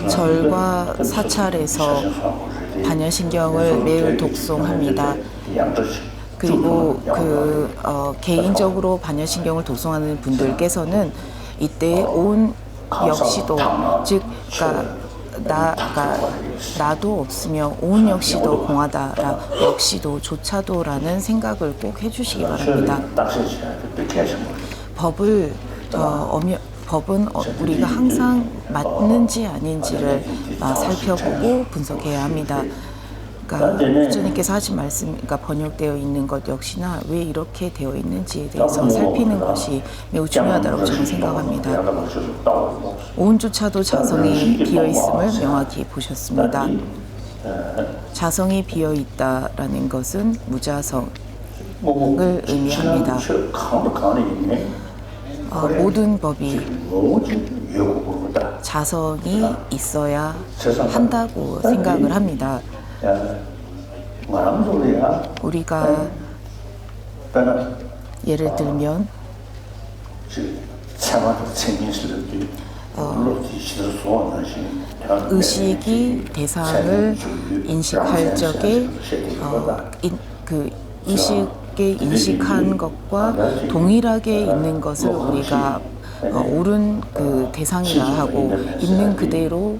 절과 사찰에서 반야신경을 매일 독송합니다. 그리고 개인적으로 반야신경을 독송하는 분들께서는 이때 온 역시도, 즉 나도 없으며 온 역시도 공하다라, 역시도조차도라는 생각을 꼭 해주시기 바랍니다. 법은 우리가 항상 맞는지 아닌지를 살펴보고 분석해야 합니다. 그러니까 부처님께서 하신 말씀, 그러니까 번역되어 있는 것 역시나 왜 이렇게 되어 있는지에 대해서 살피는 것이 매우 중요하다고 저는 생각합니다. 오온조차도 자성이 비어있음을 명확히 보셨습니다. 자성이 비어있다라는 것은 무자성을 의미합니다. 모든 법이 자성이 있어야 한다고 생각을 합니다. 우리가 예를 들면 의식이 대상을 인식할 적에 그 의식에 인식한 것과 동일하게 있는 것을 우리가 옳은 그 대상이라 하고, 있는 그대로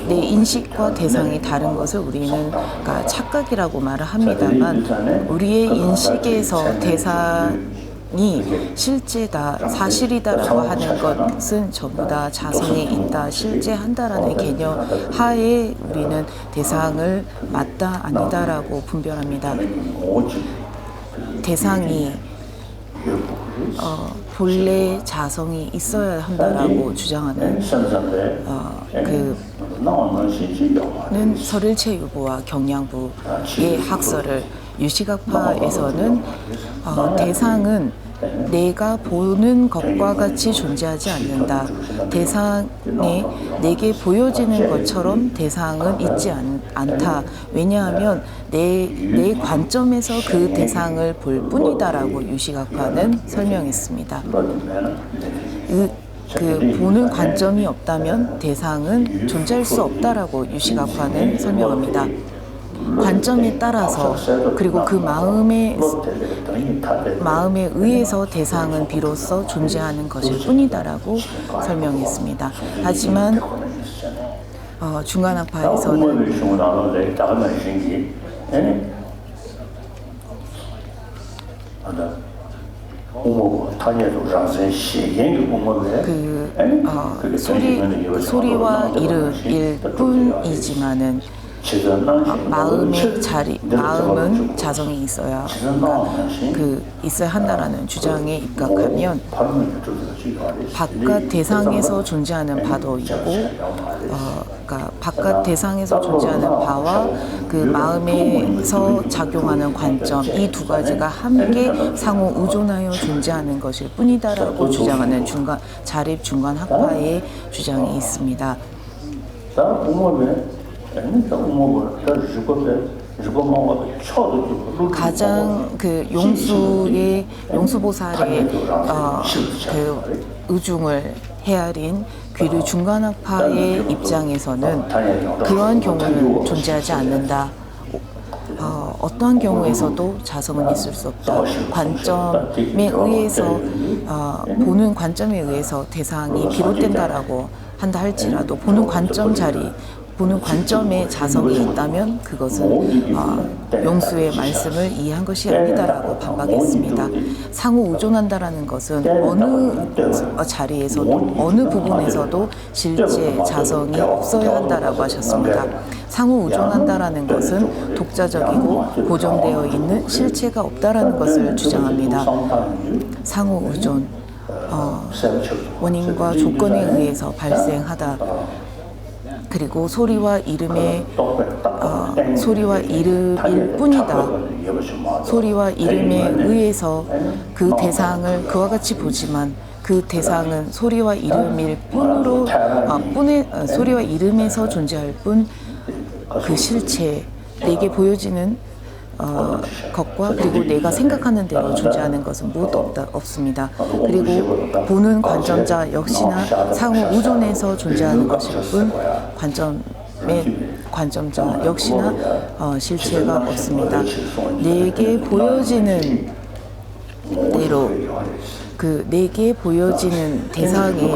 내 인식과 대상이 다른 것을 우리는 그러니까 착각이라고 말을 합니다만, 우리의 인식에서 대상이 실제다, 사실이다라고 하는 것은 전부 다 자성에 있다, 실제한다라는 개념 하에 우리는 대상을 맞다, 아니다라고 분별합니다. 대상이 본래 자성이 있어야 한다라고 주장하는 그는 설일체 유보와 경량부의 학설을, 유시각파에서는 대상은 내가 보는 것과 같이 존재하지 않는다. 대상에 내게 보여지는 것처럼 대상은 있지 않다. 왜냐하면 내 관점에서 그 대상을 볼 뿐이다라고 유시각파는 설명했습니다. 그 보는 관점이 없다면 대상은 존재할 수 없다라고 유시각파는 설명합니다. 관점에 따라서, 그리고 그 마음에 의해서 대상은 비로소 존재하는 것일 뿐이다라고 설명했습니다. 하지만 중간학파에서는 소리와 이름일 뿐이지만은 마음은 자성이 있어야, 있어야 한다라는 주장에 입각하면 바깥 대상에서 존재하는 바도 있고, 그러니까 바깥 대상에서 존재하는 바와 그 마음에서 작용하는 관점, 이 두 가지가 함께 상호 의존하여 존재하는 것일 뿐이다라고 주장하는 자립 중간학파의 주장이 있습니다. 가장 용수보살의 그 의중을 헤아린 귀류 중간학파의 입장에서는 그러한 경우는 존재하지 않는다. 어떠한 경우에서도 자성은 있을 수 없다. 관점에 의해서 보는 관점에 의해서 대상이 비롯된다라고 한다 할지라도 보는 관점에 자성이 있다면 그것은 용수의 말씀을 이해한 것이 아니다라고 반박했습니다. 상호 의존한다라는 것은 어느 자리에서도, 어느 부분에서도 실제 자성이 없어야 한다라고 하셨습니다. 상호 의존한다라는 것은 독자적이고 고정되어 있는 실체가 없다라는 것을 주장합니다. 상호 의존, 원인과 조건에 의해서 발생하다. 그리고 소리와 이름일 뿐이다. 소리와 이름에 의해서 그 대상을 그와 같이 보지만 그 대상은 소리와 이름일 뿐으로 소리와 이름에서 존재할 뿐, 그 실체, 내게 보여지는 것과 그리고 내가 생각하는 대로 존재하는 것은 무엇도 없습니다. 그리고 보는 관점자 역시나 상호 우존에서 존재하는 것일 뿐 관점자 역시나 실체가 없습니다. 내게 보여지는 대로 내게 보여지는 대상에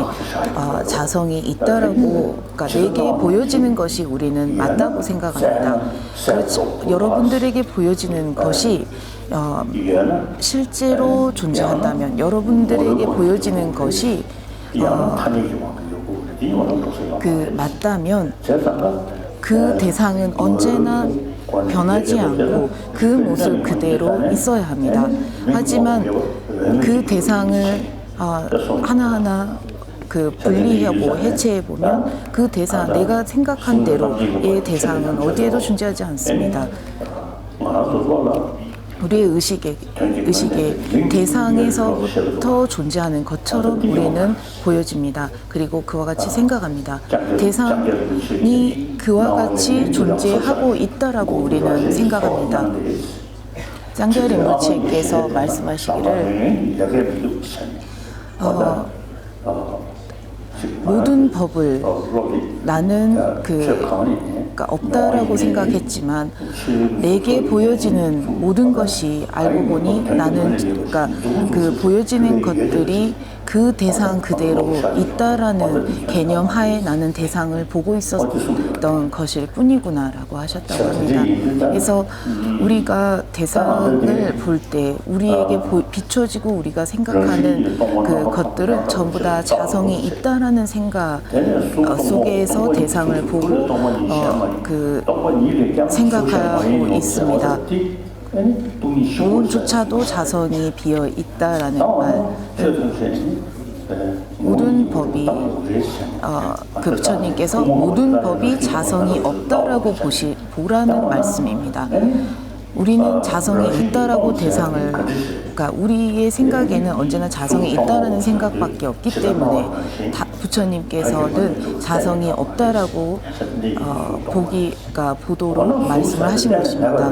자성이 있다라고, 그러니까 내게 보여지는 것이 우리는 맞다고 생각합니다. 그렇지, 여러분들에게 보여지는 것이 실제로 존재한다면, 여러분들에게 보여지는 것이 맞다면 그 대상은 언제나 변하지 않고 그 모습 그대로 있어야 합니다. 하지만 그 대상을 하나하나 분리하고 해체해보면 그 대상, 내가 생각한 대로의 대상은 어디에도 존재하지 않습니다. 우리의 의식의 대상에서부터 존재하는 것처럼 우리는 보여집니다. 그리고 그와 같이 생각합니다. 대상이 그와 같이 존재하고 있다라고 우리는 생각합니다. 짱게 린포체께서 말씀하시기를 모든 법을 나는 그러니까 없다라고 생각했지만 내게 보여지는 모든 것이 알고 보니 나는 그러니까 보여지는 것들이 그 대상 그대로 있다라는 개념 하에 나는 대상을 보고 있었던 것일 뿐이구나라고 하셨다고 합니다. 그래서 우리가 대상을 볼 때 우리에게 비춰지고 우리가 생각하는 그 것들은 전부 다 자성이 있다라는 생각 속에서 대상을 보고 생각하고 있습니다. 돈조차도 자성이 비어 있다라는 말. 모든 법이 부처님께서 모든 법이 자성이 없다라고 보라는 말씀입니다. 우리는 자성이 있다라고 대상을, 그러니까 우리의 생각에는 언제나 자성이 있다라는 생각밖에 없기 때문에 부처님께서는 자성이 없다라고 보도록 말씀을 하신 것입니다.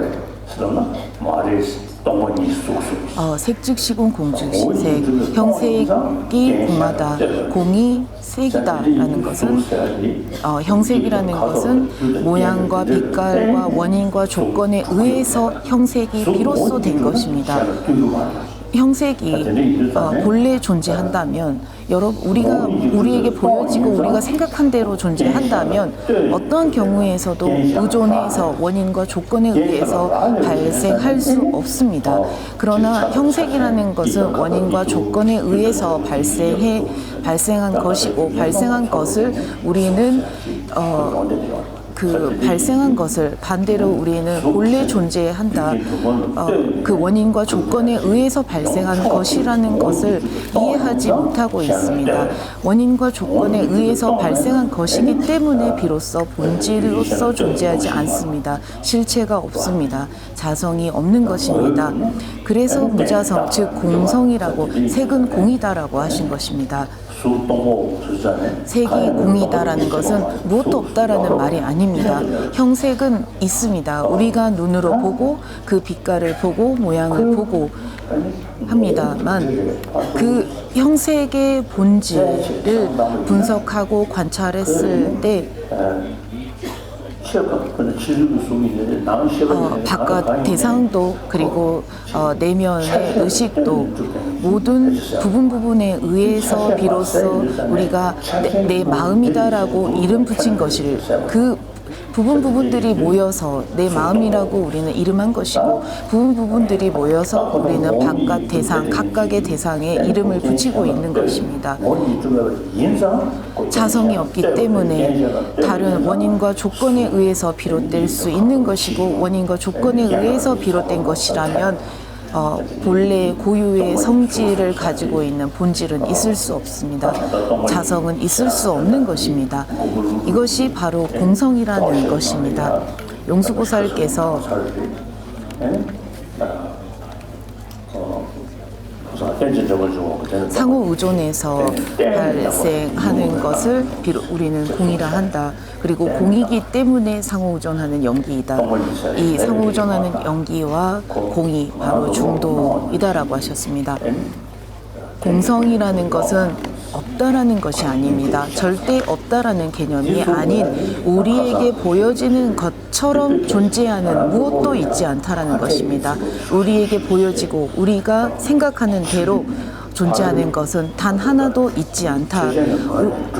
색즉시공 공즉시색, 형색이 공하다, 공이 색이다라는 것은 형색이라는 것은 모양과 빛깔과 원인과 조건에 의해서 형색이 비로소 된 것입니다. 형색이 본래 존재한다면 우리에게 보여지고 우리가 생각한 대로 존재한다면 어떤 경우에서도 의존해서 원인과 조건에 의해서 발생할 수 없습니다. 그러나 형색이라는 것은 원인과 조건에 의해서 발생한 것이고 발생한 것을 우리는 발생한 것을 반대로 우리는 본래 존재한다. 그 원인과 조건에 의해서 발생한 것이라는 것을 이해하지 못하고 있습니다. 원인과 조건에 의해서 발생한 것이기 때문에 비로소 본질로서 존재하지 않습니다. 실체가 없습니다. 자성이 없는 것입니다. 그래서 무자성, 즉 공성이라고, 색은 공이다라고 하신 것입니다. 색이 공이다라는 것은 무엇도 없다라는 말이 아닙니다. 형색은 있습니다. 우리가 눈으로 보고 그 빛깔을 보고 모양을 보고 합니다만 그 형색의 본질을 분석하고 관찰했을 때 바깥 대상도 그리고 내면의 의식도 모든 부분에 의해서 비로소 우리가 내 마음이다라고 이름 붙인 것을 그 부분들이 모여서 내 마음이라고 우리는 이름한 것이고 부분들이 모여서 우리는 바깥 대상, 각각의 대상에 이름을 붙이고 있는 것입니다. 자성이 없기 때문에 다른 원인과 조건에 의해서 비롯될 수 있는 것이고 원인과 조건에 의해서 비롯된 것이라면 본래 고유의 성질을 가지고 있는 본질은 있을 수 없습니다. 자성은 있을 수 없는 것입니다. 이것이 바로 공성이라는 것입니다. 용수보살께서 상호 의존에서 발생하는 것을 우리는 공이라 한다. 그리고 공이기 때문에 상호 의존하는 연기이다. 이 상호 의존하는 연기와 공이 바로 중도이다라고 하셨습니다. 공성이라는 것은 없다라는 것이 아닙니다. 절대 없다라는 개념이 아닌 우리에게 보여지는 것처럼 존재하는 무엇도 있지 않다라는 것입니다. 우리에게 보여지고 우리가 생각하는 대로 존재하는 것은 단 하나도 있지 않다.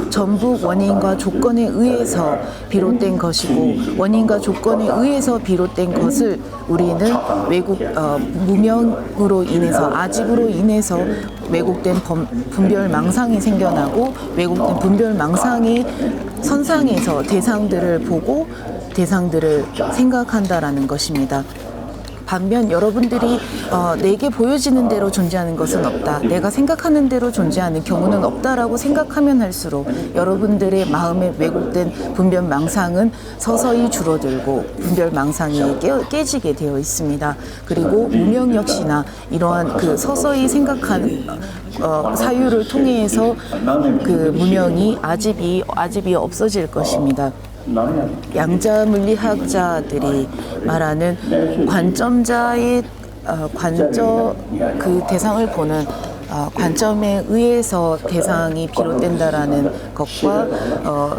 전부 원인과 조건에 의해서 비롯된 것이고 원인과 조건에 의해서 비롯된 것을 우리는 무명으로 인해서 아집으로 인해서 왜곡된 분별망상이 생겨나고 왜곡된 분별망상의 선상에서 대상들을 보고 대상들을 생각한다라는 것입니다. 반면 여러분들이 내게 보여지는 대로 존재하는 것은 없다. 내가 생각하는 대로 존재하는 경우는 없다라고 생각하면 할수록 여러분들의 마음에 왜곡된 분별망상은 서서히 줄어들고 분별망상이 깨지게 되어 있습니다. 그리고 무명 역시나 이러한 그 서서히 생각하는 사유를 통해서 그 무명이 아집이 없어질 것입니다. 양자 물리학자들이 말하는 관점자의 그 대상을 보는 관점에 의해서 대상이 비롯된다라는 것과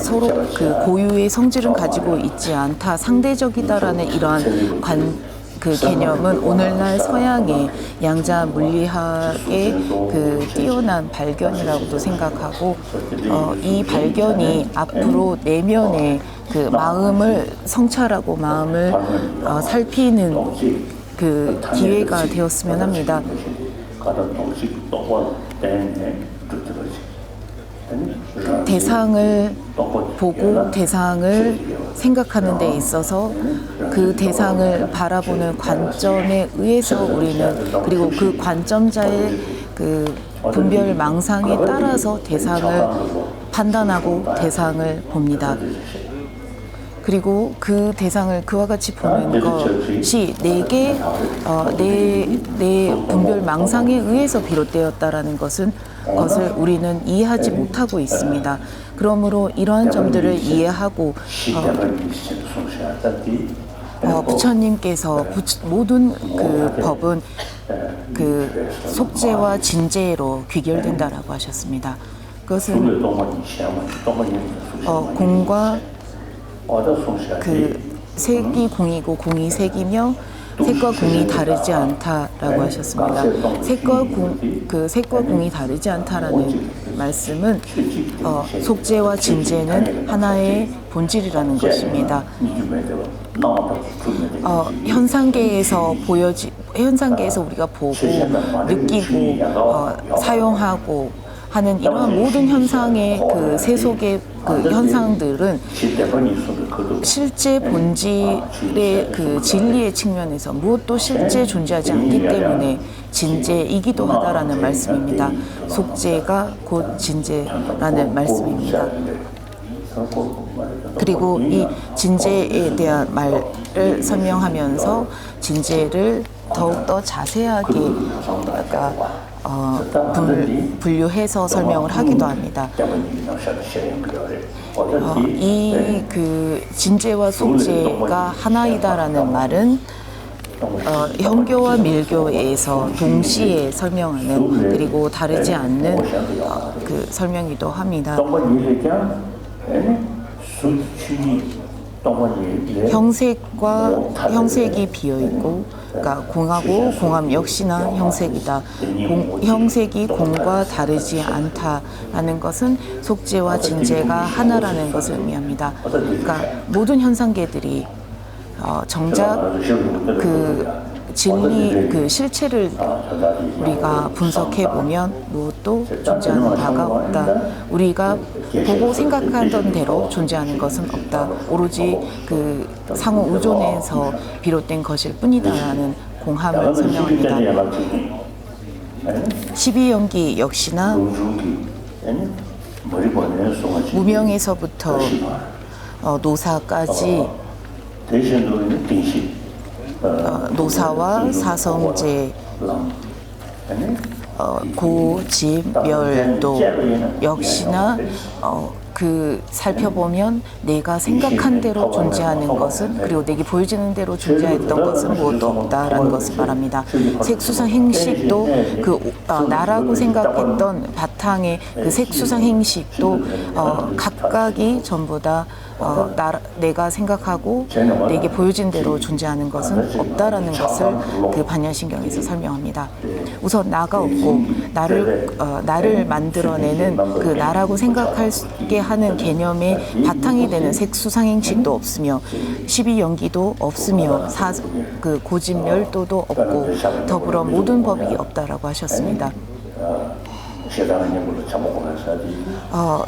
서로 그 고유의 성질은 가지고 있지 않다, 상대적이다라는 이러한 그 개념은 오늘날 서양의 양자 물리학의 그 뛰어난 발견이라고도 생각하고 이 발견이 앞으로 내면의 그 마음을 성찰하고 마음을 살피는 그 기회가 되었으면 합니다. 대상을 보고 대상을 생각하는 데 있어서 그 대상을 바라보는 관점에 의해서 우리는 그리고 그 관점자의 그 분별 망상에 따라서 대상을 판단하고 대상을 봅니다. 그리고 그 대상을 그와 같이 보는 것이 내 분별 망상에 의해서 비롯되었다라는 것을 우리는 이해하지 못하고 있습니다. 그러므로 이러한 점들을 이해하고 부처님께서 모든 그 법은 그 속죄와 진죄로 귀결된다라고 하셨습니다. 그것은 공과 그 색이 공이고 공이 색이며 색과 공이 다르지 않다라고 하셨습니다. 색과 공이 다르지 않다라는 말씀은 속죄와 진죄는 하나의 본질이라는 것입니다. 현상계에서 우리가 보고 느끼고 사용하고 하는 이러한 모든 현상의 그 세속의 그 현상들은 실제 본질의 그 진리의 측면에서 무엇도 실제 존재하지 않기 때문에 진죄이기도 하다라는 말씀입니다. 속죄가 곧 진죄라는 말씀입니다. 그리고 이 진죄에 대한 말을 설명하면서 진죄를 더욱더 자세하게 분류해서 설명을 하기도 합니다. 이 그 진죄와 속죄가 하나이다라는 말은 형교와 밀교에서 동시에 설명하는 그리고 다르지 않는 그 설명이기도 합니다. 형색이 비어 있고, 그러니까 공하고 공함 역시나 형색이다. 형색이 공과 다르지 않다라는 것은 속죄와 진죄가 하나라는 것을 의미합니다. 그러니까 모든 현상계들이 정작 그 진리, 그 실체를 우리가 분석해 보면 무엇도 존재하는 바가 없다. 우리가 보고 생각하던 대로 존재하는 것은 없다. 오로지 그 상호 의존에서 비롯된 것일 뿐이다라는 공함을 설명합니다. 12연기 역시나 무명에서부터 노사까지 노사와 사성제 고지멸도 역시나 그 살펴보면 내가 생각한 대로 존재하는 것은, 그리고 내게 보여지는 대로 존재했던 것은 무엇도 없다라는 것을 말합니다. 색수상 행식도 나라고 생각했던 바탕의 그 색수상 행식도 각각이 전부 다 내가 생각하고 내게 보여진 대로 존재하는 것은 없다라는 것을 그 반야신경에서 설명합니다. 우선 나가 없고 나를 만들어내는 그 나라고 생각하게 하는 개념의 바탕이 되는 색수상행식도 없으며 12연기도 없으며 그 고집멸도도 없고 더불어 모든 법이 없다라고 하셨습니다.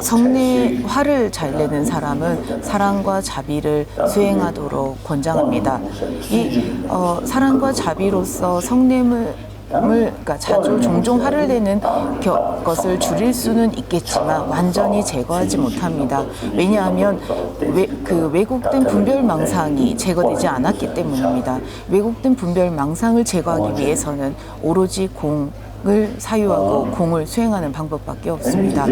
성내 화를 잘 내는 사람은 사랑과 자비를 수행하도록 권장합니다. 이 사랑과 자비로서 성냄을 그러니까 종종 화를 내는 것을 줄일 수는 있겠지만 완전히 제거하지 못합니다. 왜냐하면 왜곡된 분별망상이 제거되지 않았기 때문입니다. 왜곡된 분별망상을 제거하기 위해서는 오로지 공을 사유하고 공을 수행하는 방법밖에 없습니다.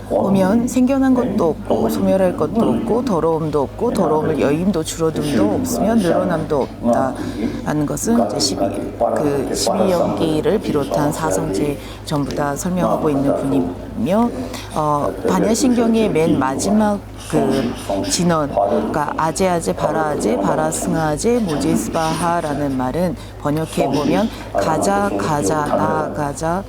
보면 생겨난 것도 없고 소멸할 것도 없고 더러움도 없고 더러움을 여임도 줄어듦도 없으며 늘어남도 없다라는 것은 이제 12연기를 비롯한 사성제 전부 다 설명하고 있는 분이며 반야신경의 맨 마지막 그 진원, 그러니까 아제 바라아제 바라승아제 모지스바하라는 말은 번역해 보면 가자 나아가자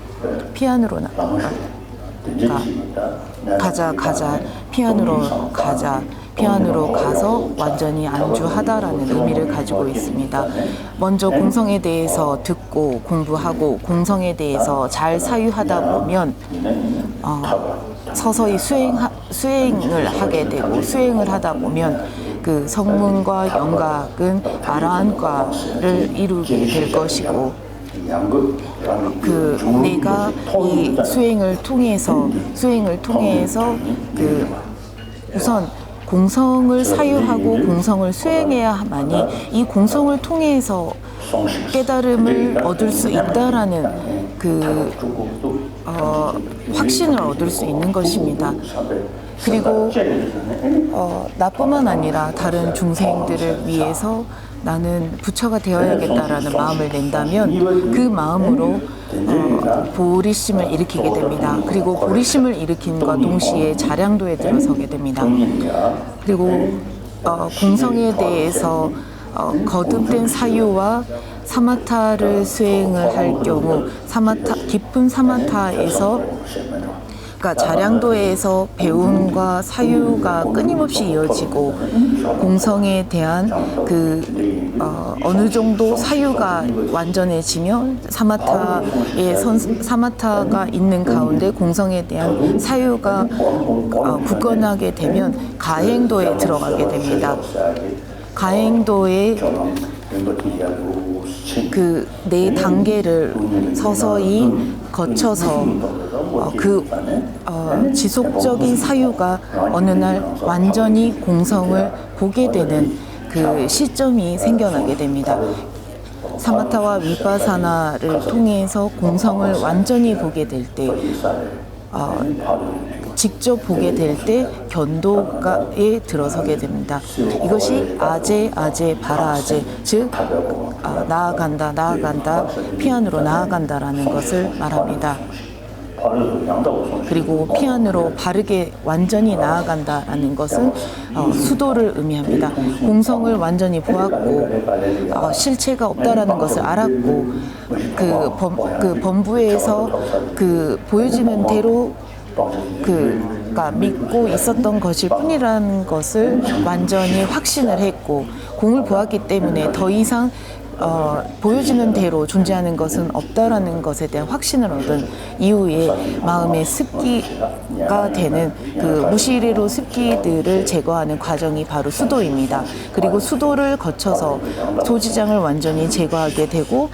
피안으로 가자 피안으로 가서 완전히 안주하다라는 의미를 가지고 있습니다. 먼저 공성에 대해서 듣고 공부하고 공성에 대해서 잘 사유하다 보면 서서히 수행을 하게 되고 수행을 하다 보면 그 성문과 영각은 아라한과를 이루게 될 것이고 내가 이 수행을 통해서 우선 공성을 사유하고 공성을 수행해야만이 이 공성을 통해서 깨달음을 얻을 수 있다라는 확신을 얻을 수 있는 것입니다. 그리고 나뿐만 아니라 다른 중생들을 위해서 나는 부처가 되어야겠다라는 마음을 낸다면 그 마음으로 보리심을 일으키게 됩니다. 그리고 보리심을 일으킴과 동시에 자량도에 들어서게 됩니다. 그리고 공성에 대해서 거듭된 사유와 사마타를 수행을 할 경우 깊은 사마타에서 그러니까 자량도에서 배움과 사유가 끊임없이 이어지고 공성에 대한 어느 정도 사유가 완전해지며 사마타가 있는 가운데 공성에 대한 사유가 굳건하게 되면 가행도에 들어가게 됩니다. 가행도에 그 네 단계를 서서히 거쳐서 지속적인 사유가 어느 날 완전히 공성을 보게 되는 그 시점이 생겨나게 됩니다. 사마타와 위파사나를 통해서 공성을 완전히 보게 될 때, 직접 보게 될 때 견도에 들어서게 됩니다. 이것이 아제 바라아제, 즉 나아간다 피안으로 나아간다라는 것을 말합니다. 그리고 피안으로 바르게 완전히 나아간다라는 것은 수도를 의미합니다. 공성을 완전히 보았고 실체가 없다라는 것을 알았고 그 범부에서 그 보여지는 대로 그러니까 믿고 있었던 것일 뿐이라는 것을 완전히 확신을 했고 공을 보았기 때문에 더 이상 보여지는 대로 존재하는 것은 없다라는 것에 대한 확신을 얻은 이후에 마음의 습기가 되는 그 무시리로 습기들을 제거하는 과정이 바로 수도입니다. 그리고 수도를 거쳐서 소지장을 완전히 제거하게 되고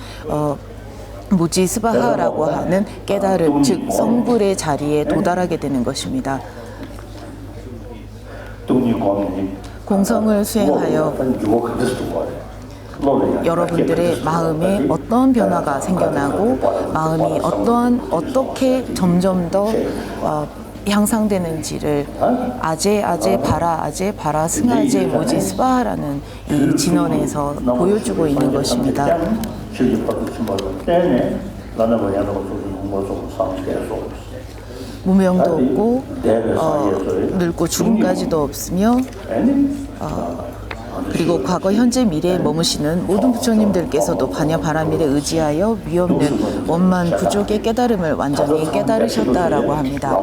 무지스바하라고 하는 깨달음, 즉 성불의 자리에 도달하게 되는 것입니다. 공성을 수행하여 여러분들의 마음에 어떤 변화가 생겨나고 마음이 어떻게 점점 더 향상되는지를 아제 바라 승아제 모지 스바라는 이 진원에서 보여주고 있는 것입니다. 무명도 없고 늙고 죽음까지도 없으며 그리고 과거, 현재, 미래에 머무시는 모든 부처님들께서도 반야 바라밀에 의지하여 위없는 원만 부족의 깨달음을 완전히 깨달으셨다라고 합니다.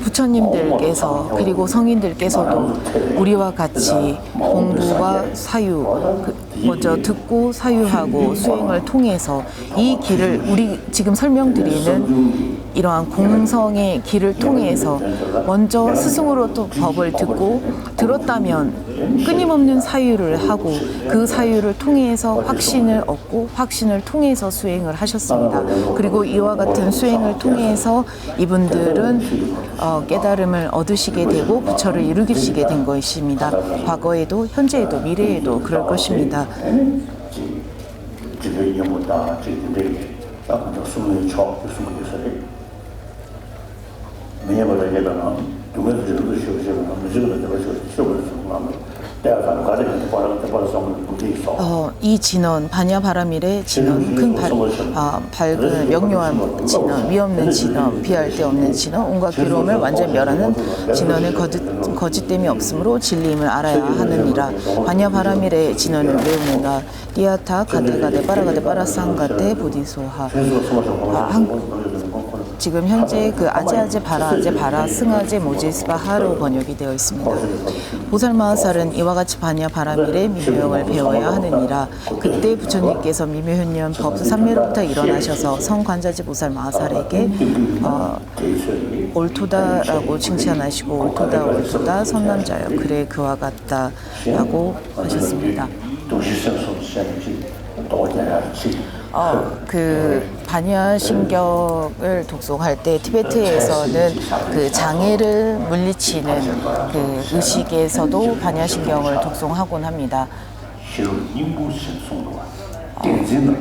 부처님들께서 그리고 성인들께서도 우리와 같이 공부와 사유, 먼저 듣고 사유하고 수행을 통해서 이 길을 우리 지금 설명드리는 이러한 공성의 길을 통해서 먼저 스승으로부터 법을 듣고 들었다면 끊임없는 사유를 하고 그 사유를 통해서 확신을 얻고 확신을 통해서 수행을 하셨습니다. 그리고 이와 같은 수행을 통해서 이분들은 깨달음을 얻으시게 되고 부처를 이루시게 된 것입니다. 과거에도 현재에도 미래에도 그럴 것입니다. 이 진원, 반야 바라밀의 진원, 큰 밝은 명료한 진원, 위없는 진원, 비할 데 없는 진원, 온갖 괴로움을 완전히 멸하는 진원의 거짓됨이 없으므로 진리임을 알아야 하느니라. 반야 바라밀의 진원을 외우는가 리아타 가데가데 빠라상가데 보디소하. 지금 현재 그 아제 바라 승아제 모지스바하로 번역이 되어 있습니다. 보살마하살은 이와 같이 반야 바라밀의 미묘형을 배워야 하느니라. 그때 부처님께서 미묘현년 법수 삼매로부터 일어나셔서 성관자지 보살마하살에게 옳도다라고 칭찬하시고 옳도다 선남자여 그래 그와 같다라고 하셨습니다. 그 반야신경을 독송할 때 티베트에서는 그 장애를 물리치는 그 의식에서도 반야신경을 독송하곤 합니다.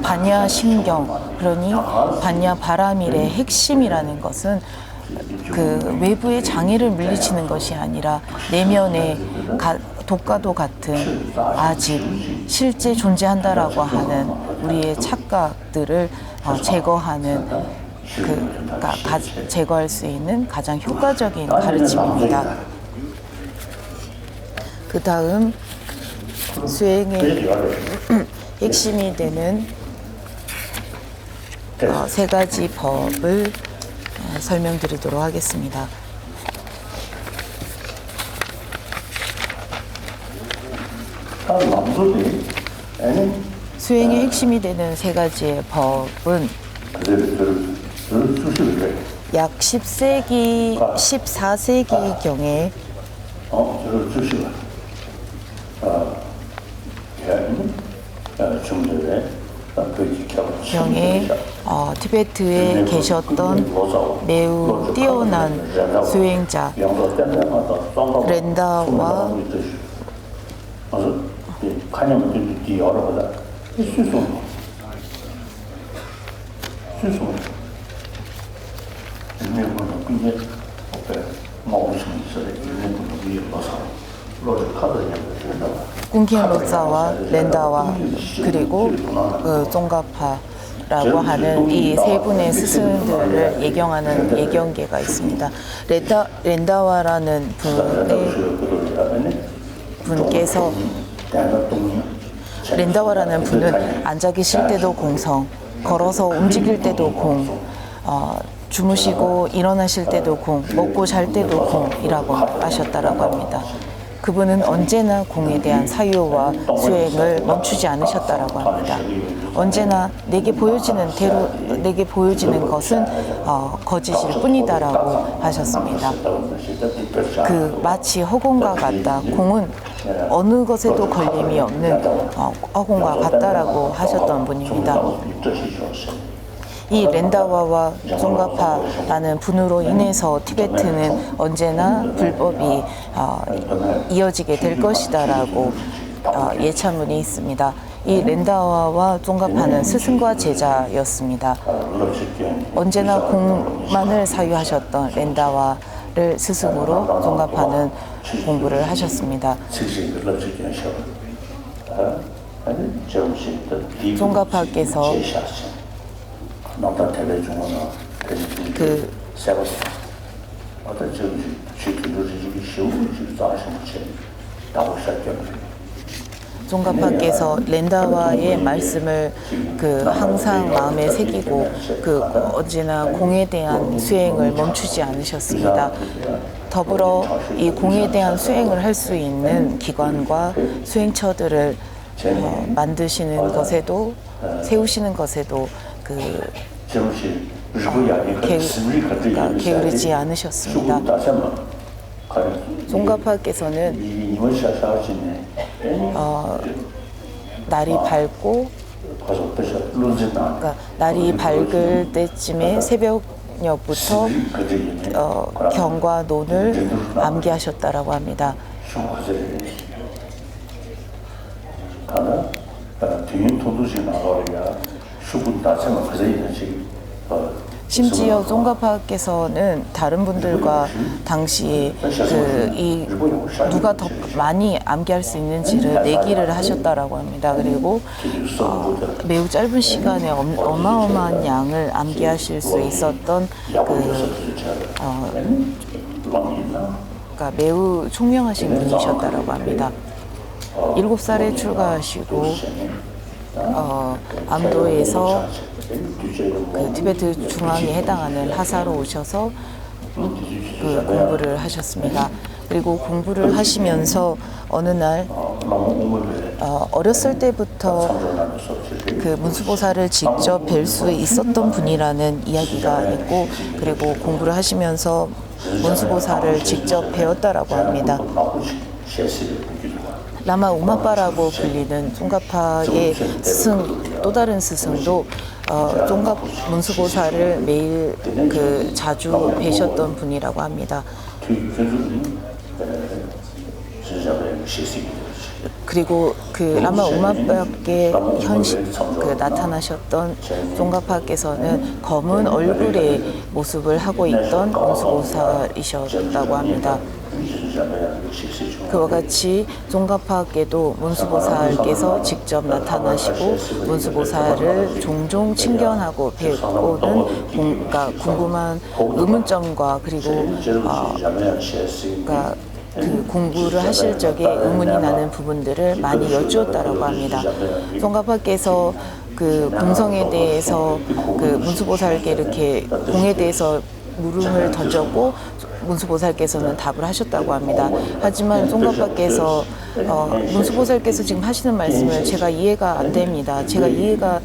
반야신경, 그러니 반야 바라밀의 핵심이라는 것은 그 외부의 장애를 물리치는 것이 아니라 내면의 독과도 같은 아직 실제 존재한다라고 하는 우리의 착각들을 제거하는 제거할 수 있는 가장 효과적인 가르침입니다. 그 다음 수행의 핵심이 되는 세 가지 법을 설명드리도록 하겠습니다. 수행의 핵심이 되는 세 가지의 법은 약 10세기, 14세기경에 티베트에 계셨던 매우 뛰어난 수행자 렌다와 궁키엔 로사와 렌다와 그리고 쫑가파라고 하는 이 세 분의 스승들을 예경하는 예경계가 있습니다. 렌다와라는 분께서 렌다와라는 분은 앉아 계실 때도 공성, 걸어서 움직일 때도 공, 주무시고 일어나실 때도 공, 먹고 잘 때도 공이라고 하셨다라고 합니다. 그분은 언제나 공에 대한 사유와 수행을 멈추지 않으셨다라고 합니다. 언제나 내게 보여지는 것은 거짓일 뿐이다라고 하셨습니다. 마치 허공과 같다. 공은 어느 것에도 걸림이 없는 허공과 같다라고 하셨던 분입니다. 이 렌다와와 쫑가파라는 분으로 인해서 티베트는 언제나 불법이 이어지게 될 것이다라고 예찬문이 있습니다. 이 렌다와와 쫑가파는 스승과 제자였습니다. 언제나 공만을 사유하셨던 렌다와를 스승으로 쫑가파는 공부를 하셨습니다. 쫑가파께서 그 쫑가파께서 렌다와의 말씀을 항상 마음에 새기고 언제나 공에 대한 수행을 멈추지 않으셨습니다. 더불어 이 공에 대한 수행을 할 수 있는 기관과 수행처들을 만드시는 것에도 세우시는 것에도 게으르지 않으셨습니다. 쫑가파께서는 날이 밝고 날이 밝을 때쯤에 새벽녘부터 경과 논을 암기하셨다라고 합니다. 심지어 쫑가파께서는 다른 분들과 당시에 누가 더 많이 암기할 수 있는지를 내기를 하셨다라고 합니다. 그리고 매우 짧은 시간에 어마어마한 양을 암기하실 수 있었던 매우 총명하신 분이셨다라고 합니다. 7살에 출가하시고 암도에서 티베트 중앙에 해당하는 하사로 오셔서 공부를 하셨습니다. 그리고 공부를 하시면서 어느 날 어렸을 때부터 문수보살을 직접 뵐 수 있었던 분이라는 이야기가 있고, 그리고 공부를 하시면서 문수보살을 직접 배웠다라고 합니다. 라마 우마빠라고 불리는 쫑가파의 또 다른 스승도 문수보살을 매일 자주 뵈셨던 분이라고 합니다. 그리고 라마 우마빠께 나타나셨던 쫑가파께서는 검은 얼굴의 모습을 하고 있던 문수보살이셨다고 합니다. 그와 같이 쫑가파께도 문수보살께서 직접 나타나시고 문수보살을 종종 친견하고 뵙고는 궁금한 의문점과 그리고 공부를 하실 적에 의문이 나는 부분들을 많이 여쭈었다라고 합니다. 쫑가파께서 공성에 대해서 문수보살께 이렇게 공에 대해서 물음을 던졌고 문수보살께서는 답을 하셨다고 합니다. 하지만 쫑가파께서 문수보살께서 지금 하시는 말씀을 제가 이해가 안 됩니다. 제가 이해가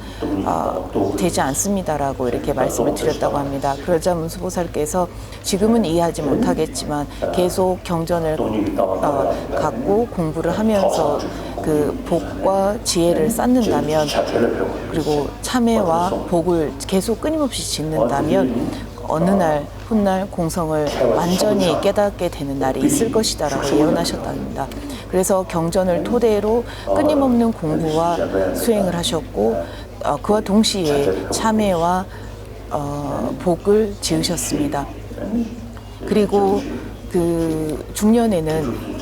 되지 않습니다라고 이렇게 말씀을 드렸다고 합니다. 그러자 문수보살께서 지금은 이해하지 못하겠지만 계속 경전을 갖고 공부를 하면서 복과 지혜를 쌓는다면, 그리고 참회와 복을 계속 끊임없이 짓는다면 어느 날 훗날 공성을 완전히 깨닫게 되는 날이 있을 것이다라고 예언하셨답니다. 그래서 경전을 토대로 끊임없는 공부와 수행을 하셨고, 그와 동시에 참회와 복을 지으셨습니다. 그리고 중년에는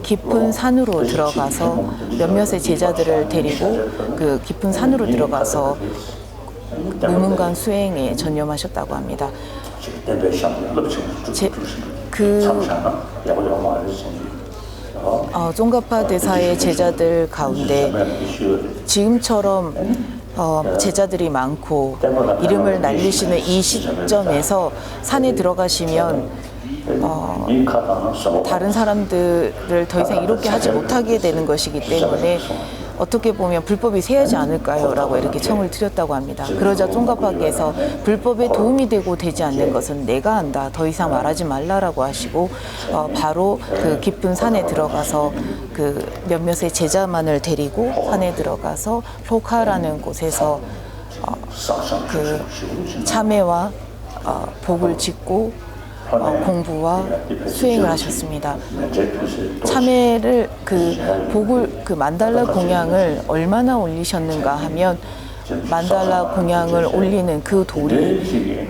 깊은 산으로 들어가서 몇몇의 제자들을 데리고 깊은 산으로 들어가서 무문관 수행에 전념하셨다고 합니다. 쫑가파 대사의 제자들 가운데 지금처럼 제자들이 많고 이름을 날리시는 이 시점에서 산에 들어가시면 다른 사람들을 더 이상 이롭게 하지 못하게 되는 것이기 때문에 어떻게 보면 불법이 세하지 않을까요? 라고 이렇게 청을 드렸다고 합니다. 그러자 쫑가파께서 불법에 도움이 되고 되지 않는 것은 내가 안다. 더 이상 말하지 말라라고 하시고 바로 깊은 산에 들어가서 몇몇의 제자만을 데리고 산에 들어가서 로카라는 곳에서 참회와 복을 짓고 공부와 수행을 하셨습니다. 참회를 그 만달라 공양을 얼마나 올리셨는가 하면 만달라 공양을 올리는 그 돌이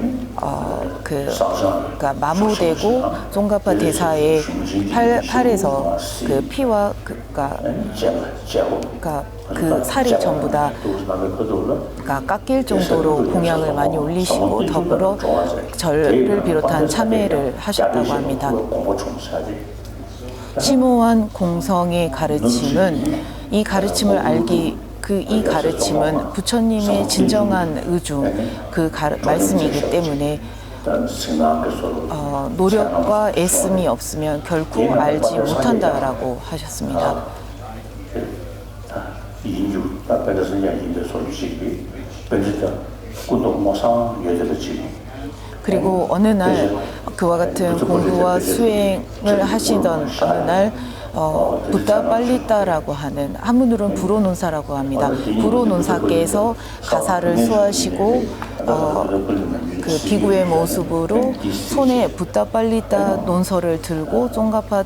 그러니까 마모되고 종가파 대사의 팔에서 그 피와 그러니까 그 살이 전부 다 그러니까 깎일 정도로 공양을 많이 올리시고 더불어 절을 비롯한 참회를 하셨다고 합니다. 심오한 공성의 가르침은 이 가르침은 부처님의 진정한 의중 말씀이기 때문에 노력과 애씀이 없으면 결코 알지 못한다라고 하셨습니다. 그리고 어느 날 그와 같은 공부와 수행을 하시던 어느 날 부다 빨리따라고 하는 한문으로는 불호논사라고 합니다. 불호논사께서 가사를 수하시고 그 비구의 모습으로 손에 부다 빨리따 논서를 들고 종가파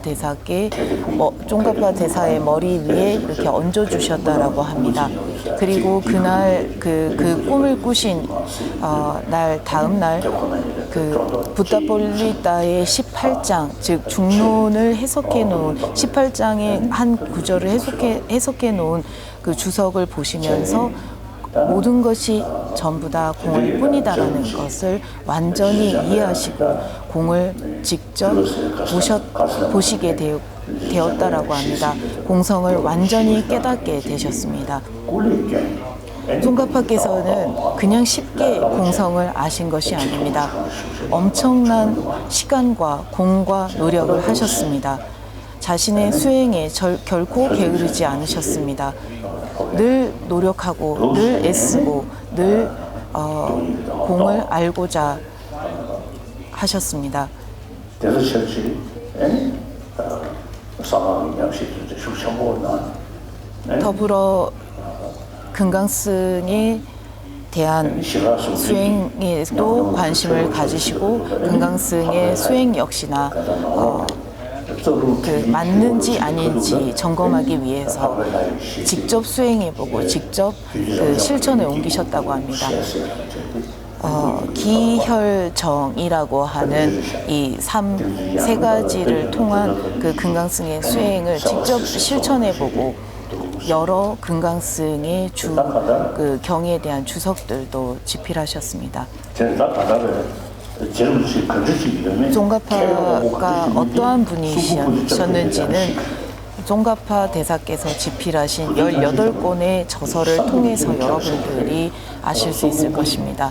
대사의 머리 위에 이렇게 얹어주셨다라고 합니다. 그리고 그날 그 꿈을 꾸신 다음 날 그 부다 빨리따의 18장 즉 중론을 해석해 놓은 18장의 한 구절을 해석해 놓은 그 주석을 보시면서 모든 것이 전부 다 공을 뿐이다라는 것을 완전히 이해하시고 공을 직접 보시게 되었다라고 합니다. 공성을 완전히 깨닫게 되셨습니다. 종가파께서는 그냥 쉽게 공성을 아신 것이 아닙니다. 엄청난 시간과 공과 노력을 하셨습니다. 자신의 수행에 결코 게으르지 않으셨습니다. 늘 노력하고 늘 애쓰고 늘 공을 알고자 하셨습니다. 더불어 금강승에 대한 수행에도 관심을 가지시고 금강승의 수행 역시나 맞는지 아닌지 점검하기 위해서 직접 수행해보고 직접 실천에 옮기셨다고 합니다. 기혈정이라고 하는 이 세 가지를 통한 그 금강승의 수행을 직접 실천해보고 여러 금강승의 그 경에 대한 주석들도 집필하셨습니다. 종가파가 어떠한 분이셨는지는 종가파 대사께서 집필하신 18권의 저서를 통해서 여러분들이 아실 수 있을 것입니다.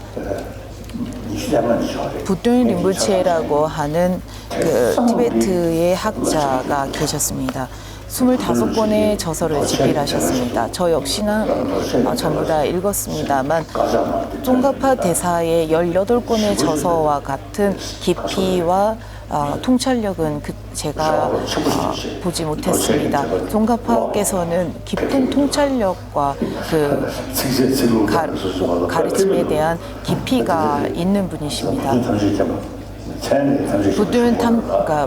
부뚠 림부체라고 하는 그 티베트의 학자가 계셨습니다. 25권의 저서를 집필하셨습니다. 저 역시나 전부 다 읽었습니다만 종가파 대사의 18권의 저서와 같은 깊이와 통찰력은 제가 보지 못했습니다. 종가파께서는 깊은 통찰력과 그 가르침에 대한 깊이가 있는 분이십니다.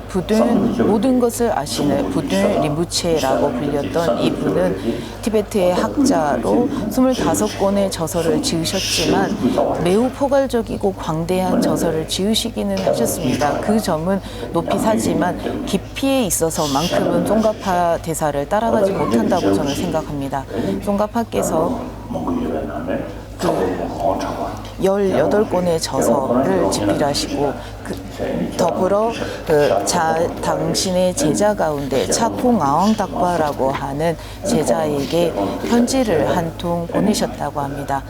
부뚠 모든 것을 아시는 부뚠 림부체라고 불렸던 이분은 티베트의 학자로 25권의 저서를 지으셨지만 매우 포괄적이고 광대한 저서를 지으시기는 하셨습니다. 그 점은 높이 사지만 깊이에 있어서만큼은 종가파 대사를 따라가지 못한다고 저는 생각합니다. 종가파께서 18권의 저서를 집필하시고 더불어 당신의 제자 가운데 차콩 아왕닥바라고 하는 제자에게 편지를 한 통 보내셨다고 합니다.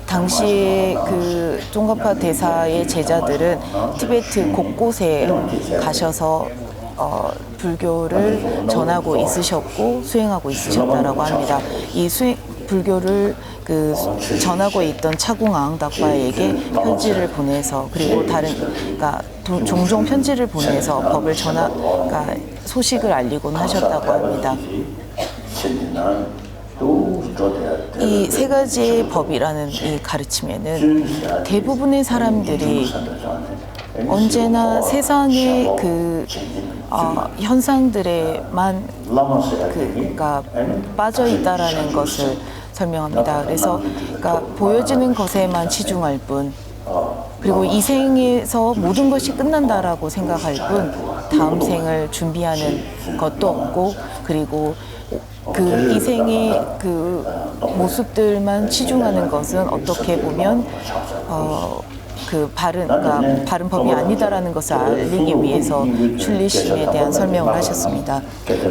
당시 그 종가파 대사의 제자들은 티베트 곳곳에 가셔서 불교를 전하고 있으셨고 수행하고 있으셨다라고 합니다. 이 불교를 전하고 있던 차궁 아흥닥바에게 편지를 보내서 그리고 종종 편지를 보내서 법을 소식을 알리곤 하셨다고 합니다. 이 세 가지의 법이라는 이 가르침에는 대부분의 사람들이 언제나 세상의 그 현상들에만 그가 빠져 있다라는 것을 설명합니다. 그래서 그러니까 보여지는 것에만 치중할 뿐, 그리고 이 생에서 모든 것이 끝난다라고 생각할 뿐 다음 생을 준비하는 것도 없고, 그리고 그 이 생의 그 모습들만 치중하는 것은 어떻게 보면 그러니까 바른 법이 아니다라는 것을 알리기 위해서 출리심에 대한 설명을 하셨습니다.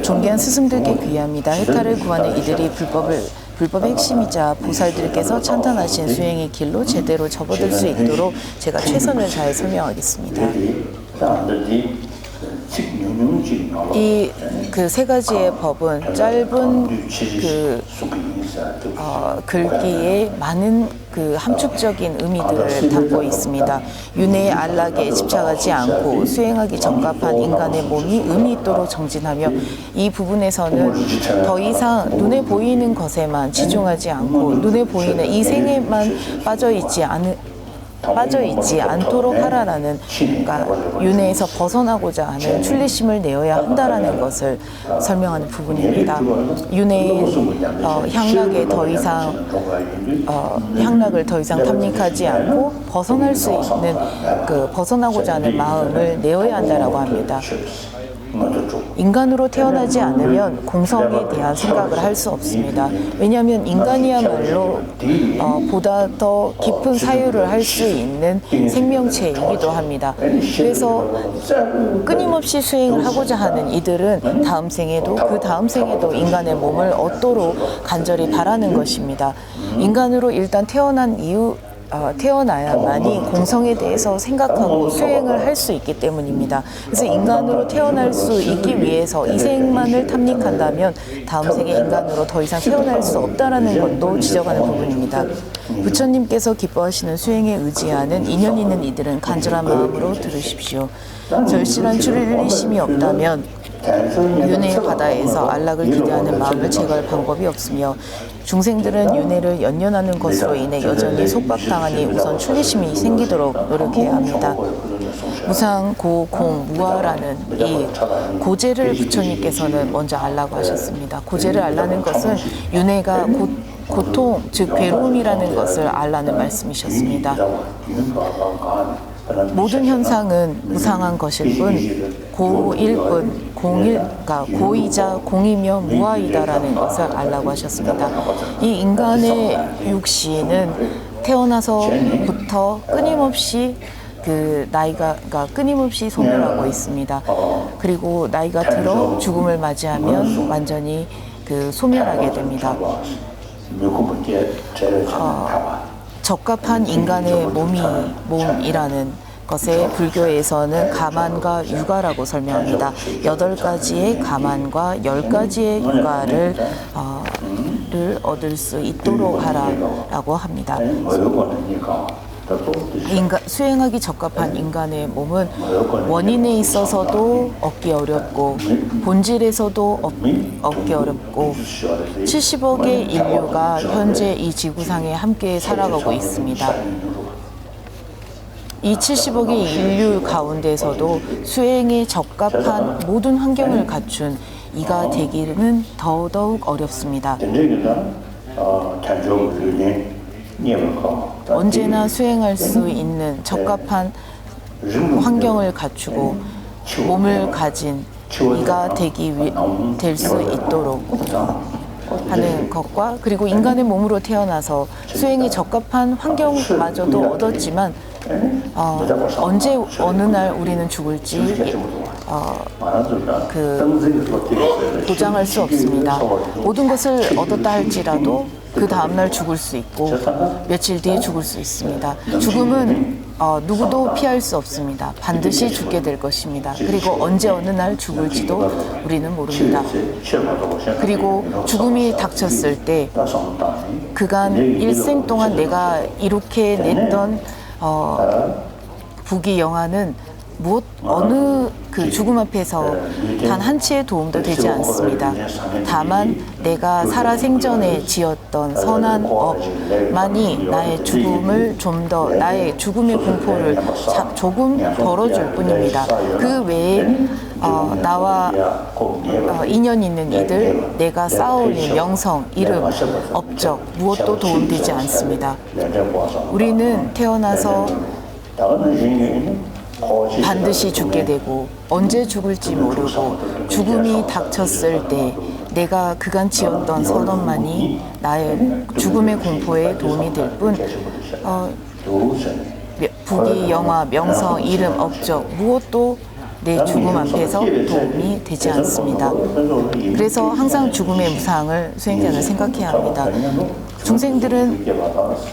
존귀한 스승들께 귀합니다. 해탈을 구하는 이들이 불법의 핵심이자 보살들께서 찬탄하신 수행의 길로 제대로 접어들 수 있도록 제가 최선을 다해 설명하겠습니다. 이 그 세 가지의 법은 짧은 그 글귀에 많은 그 함축적인 의미들을 담고 있습니다. 윤회의 안락에 집착하지 않고 수행하기 적합한 인간의 몸이 의미 있도록 정진하며, 이 부분에서는 더 이상 눈에 보이는 것에만 치중하지 않고 눈에 보이는 이 생에만 빠져있지 않도록 하라라는, 그러니까 윤회에서 벗어나고자 하는 출리심을 내어야 한다라는 것을 설명하는 부분입니다. 윤회의 향락을 더 이상 탐닉하지 않고 벗어날 수 있는 그 벗어나고자 하는 마음을 내어야 한다라고 합니다. 인간으로 태어나지 않으면 공성에 대한 생각을 할 수 없습니다. 왜냐하면 인간이야말로 보다 더 깊은 사유를 할 수 있는 생명체이기도 합니다. 그래서 끊임없이 수행을 하고자 하는 이들은 다음 생에도 그 다음 생에도 인간의 몸을 얻도록 간절히 바라는 것입니다. 인간으로 일단 태어나야만이 공성에 대해서 생각하고 수행을 할 수 있기 때문입니다. 그래서 인간으로 태어날 수 있기 위해서 이 생만을 탐닉한다면 다음 생에 인간으로 더 이상 태어날 수 없다라는 것도 지적하는 부분입니다. 부처님께서 기뻐하시는 수행에 의지하는 인연 있는 이들은 간절한 마음으로 들으십시오. 절실한 출리심이 없다면 윤회의 바다에서 안락을 기대하는 마음을 제거할 방법이 없으며, 중생들은 윤회를 연연하는 것으로 인해 여전히 속박당하니 우선 출리심이 생기도록 노력해야 합니다. 무상, 고, 공, 무아라는 이 고제를 부처님께서는 먼저 알라고 하셨습니다. 고제를 알라는 것은 윤회가 고통, 즉 괴로움이라는 것을 알라는 말씀이셨습니다. 모든 현상은 무상한 것일 뿐, 고일 뿐, 그러니까 고이자 공이며 무아이다라는 것을 알라고 하셨습니다. 이 인간의 육신은 태어나서부터 끊임없이 그러니까 끊임없이 소멸하고 있습니다. 그리고 나이가 들어 죽음을 맞이하면 완전히 소멸하게 됩니다. 적합한 인간의 몸이라는 것에 불교에서는 가만과 유가라고 설명합니다. 8가지의 가만과 10가지의 유가를 얻을 수 있도록 하라라고 합니다. 수행하기 적합한 인간의 몸은 원인에 있어서도 얻기 어렵고 본질에서도 얻기 어렵고 70억의 인류가 현재 이 지구상에 함께 살아가고 있습니다. 이 70억의 인류 가운데서도 수행에 적합한 모든 환경을 갖춘 이가 되기는 더더욱 어렵습니다. 언제나 수행할 수 있는 적합한 환경을 갖추고 몸을 가진 이가 될 수 있도록 하는 것과, 그리고 인간의 몸으로 태어나서 수행에 적합한 환경마저도 얻었지만 언제 어느 날 우리는 죽을지 보장할 수 없습니다. 모든 것을 얻었다 할지라도 그 다음날 죽을 수 있고 며칠 뒤에 죽을 수 있습니다. 죽음은 누구도 피할 수 없습니다. 반드시 죽게 될 것입니다. 그리고 언제 어느 날 죽을지도 우리는 모릅니다. 그리고 죽음이 닥쳤을 때 그간 일생 동안 내가 이렇게 냈던 부귀 영화는 어느 그 죽음 앞에서 단 한치의 도움도 되지 않습니다. 다만 내가 살아생전에 지었던 선한 업만이 나의 죽음을 좀 더 나의 죽음의 공포를 조금 덜어줄 뿐입니다. 그 외에 나와 인연 있는 이들, 내가 쌓아올린 명성, 이름, 업적 무엇도 도움되지 않습니다. 우리는 태어나서 반드시 죽게 되고 언제 죽을지 모르고 죽음이 닥쳤을 때 내가 그간 지었던 선언만이 나의 죽음의 공포에 도움이 될 뿐 부귀, 영화, 명성, 이름, 업적 무엇도 내 죽음 앞에서 도움이 되지 않습니다. 그래서 항상 죽음의 무상을 수행자는 생각해야 합니다. 중생들은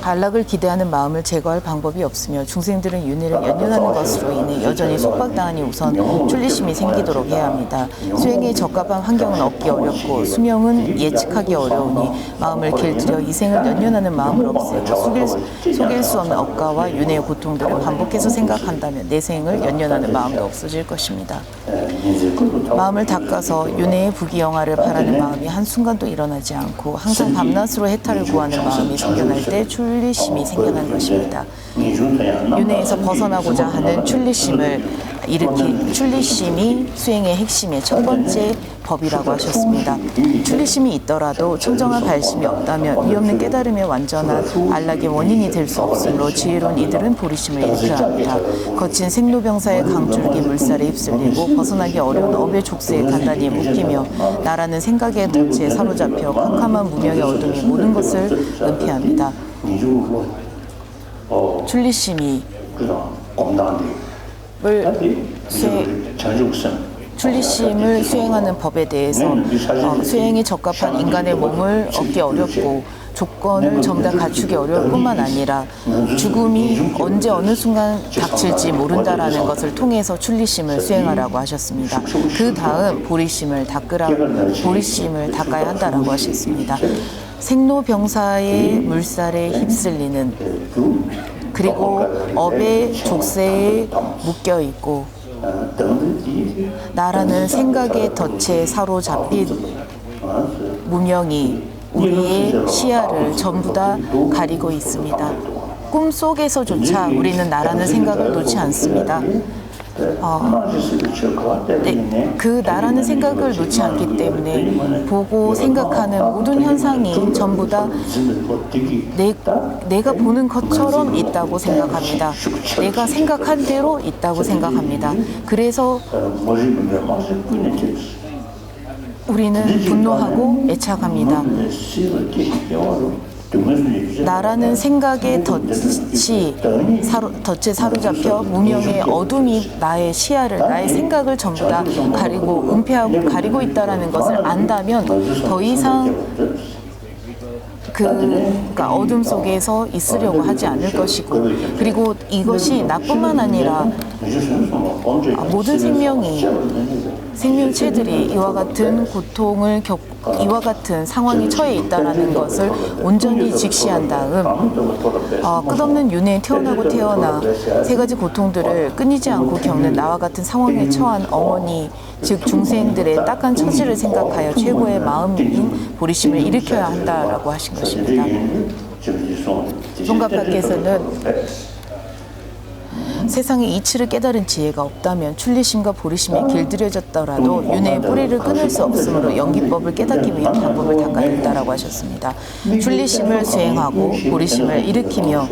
안락을 기대하는 마음을 제거할 방법이 없으며 중생들은 윤회를 연연하는 것으로 인해 여전히 속박당하니 우선 출리심이 생기도록 해야 합니다. 수행에 적합한 환경은 얻기 어렵고 수명은 예측하기 어려우니 마음을 길들여 이생을 연연하는 마음을 없애고 속일 수 없는 억가와 윤회의 고통들을 반복해서 생각한다면 내생을 연연하는 마음도 없어질 것입니다. 마음을 닦아서 윤회의 부귀영화를 바라는 마음이 한순간도 일어나지 않고 항상 밤낮으로 해탈을 구하는 마음이 생겨날 때 출리심이 생겨난 것입니다. 윤회에서 벗어나고자 하는 출리심을 출리심이 수행의 핵심의 첫 번째 법이라고 하셨습니다. 출리심이 있더라도 청정한 발심이 없다면 이 없는 깨달음의 완전한 안락의 원인이 될 수 없으므로 지혜로운 이들은 보리심을 일으켜야 합니다. 거친 생로병사의 강줄기 물살에 휩쓸리고 벗어나기 어려운 업의 족쇄에 단단히 묶이며 나라는 생각의 덫에 사로잡혀 캄캄한 무명의 어둠이 모든 것을 은폐합니다. 출리심이 출리심을 수행하는 법에 대해서 수행에 적합한 인간의 몸을 얻기 어렵고 조건을 전부 다 갖추기 어려울 뿐만 아니라 죽음이 언제 어느 순간 닥칠지 모른다라는 것을 통해서 출리심을 수행하라고 하셨습니다. 그 다음 보리심을 닦아야 한다라고 하셨습니다. 생로병사의 물살에 휩쓸리는 그리고 업의 족쇄에 묶여 있고 나라는 생각의 덫에 사로잡힌 무명이 우리의 시야를 전부 다 가리고 있습니다. 꿈속에서조차 우리는 나라는 생각을 놓지 않습니다. 그 나라는 생각을 놓지 않기 때문에 보고 생각하는 모든 현상이 전부 다 내가 보는 것처럼 있다고 생각합니다. 내가 생각한 대로 있다고 생각합니다. 그래서 우리는 분노하고 애착합니다. 나라는 생각의 덫에 사로잡혀 무명의 어둠이 나의 시야를, 나의 생각을 전부 다 가리고 은폐하고 가리고 있다는 것을 안다면 더 이상 그러니까 어둠 속에서 있으려고 하지 않을 것이고, 그리고 이것이 나뿐만 아니라 모든 생명체들이 이와 같은 고통을 이와 같은 상황에 처해 있다는 것을 온전히 직시한 다음 끝없는 윤회에 태어나고 태어나 세 가지 고통들을 끊이지 않고 겪는 나와 같은 상황에 처한 어머니 즉 중생들의 딱한 처지를 생각하여 최고의 마음인 보리심을 일으켜야 한다라고 하신 것입니다. 송가파께서는 세상에 이치를 깨달은 지혜가 없다면 출리심과 보리심에 길들여졌더라도 윤회의 뿌리를 끊을 수 없으므로 연기법을 깨닫기 위한 방법을 닦아야 한다라고 하셨습니다. 출리심을 수행하고 보리심을 일으키며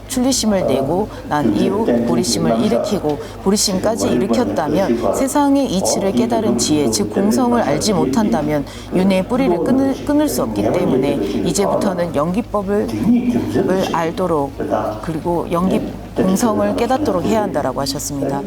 출리심을 내고 난 이후 보리심을 일으키고 보리심까지 일으켰다면 세상의 이치를 깨달은 지혜 즉 공성을 알지 못한다면 윤회의 뿌리를 끊을 수 없기 때문에 이제부터는 연기법을 알도록 그리고 공성을 깨닫도록 해야 한다라고 하셨습니다.